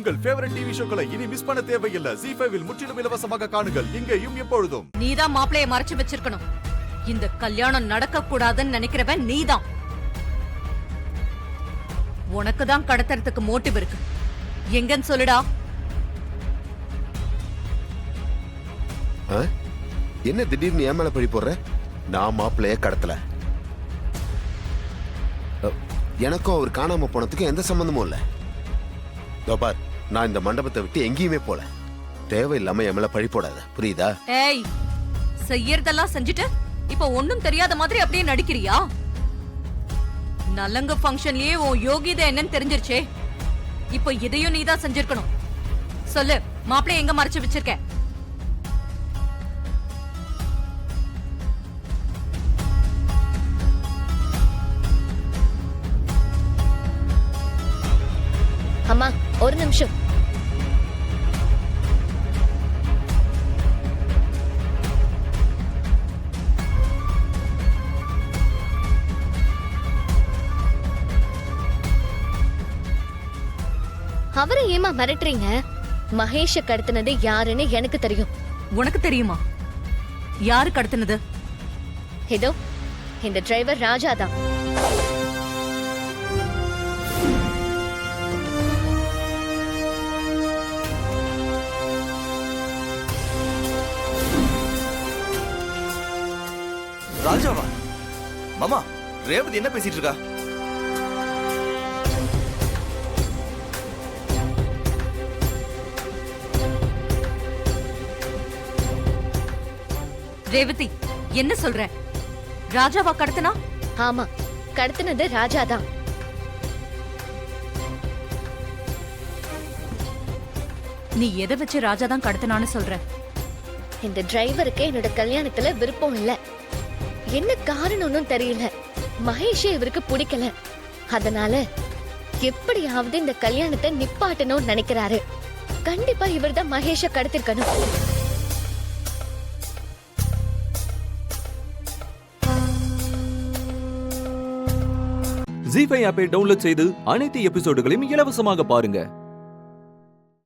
உங்கள் favourite TV ஷோக்களை இனி miss பண்ண தேவையில்லை. ZEE5 இல் முற்றிலும் இலவசமாக காணுங்கள். இங்கேயும் எப்பொழுதும். நீதான் மாப்பிளைய மறைச்சு வச்சிருக்கணும். இந்த கல்யாணம் நடக்க கூடாதுன்னு நினைக்கிறவன் நீதான். உனக்கு தான் கடத்துறதுக்கு மோட்டிவ் இருக்கு. எங்கன்னு சொல்லுடா. என்ன திடீர்னு ஏன் மேல பழி போடுற? நான் மாப்பிள்ளைய கடத்தல. எனக்கும் அவர் காணாம போனதுக்கு எந்த சம்பந்தமும் இல்ல. பார், நான் இந்த மண்டபத்தை விட்டு எங்கேயுமே போல. தேவையில்லாம என் மேல பழி போடாத, புரியுதா? ஏய், செய்யறதெல்லாம் செஞ்சுட்டு இப்ப ஒண்ணும் தெரியாத மாதிரி அப்படியே நடிக்கிறியா? நலங்கு ஃபங்க்ஷன்லயே உன் யோகிதை என்னன்னு தெரிஞ்சிருச்சே. இப்ப இதையும் நீதான் செஞ்சிருக்கணும். சொல்லு, மாப்பிளைய எங்க மறைச்சு வச்சிருக்க? அம்மா, ஒரு நிமிஷம். அவரை ஏமா மிரட்டுறீங்க? மகேஷ கடத்தினது யாருன்னு எனக்கு தெரியும். உனக்கு தெரியுமா? யாரு கடத்தினது? இதோ இந்த டிரைவர் ராஜா தான். ராஜாவா? மாமா, ரேவதி என்ன பேசிட்டு இருக்கா? ரேவதி, என்ன சொல்ற? ராஜாவா கடத்தினா? ஆமா, கடத்தினது ராஜா தான். நீ எதை வச்சு ராஜா தான் கடத்தினான்னு சொல்ற? இந்த டிரைவருக்கு என்னோட கல்யாணத்துல விருப்பம் இல்ல. என்ன காரணம்னு தெரியல. மகேஷே இவருக்கு பிடிக்கல. அதனால எப்படியாவது இந்த கல்யாணத்தை நிப்பாட்டணும்னு நினைக்கிறாரு. கண்டிப்பா இவர்தான் மகேஷ கடத்திருக்கணும். ZEE5 ஆப்பை டவுன்லோட் செய்து அனைத்து எபிசோடுகளையும் இலவசமாக பாருங்க.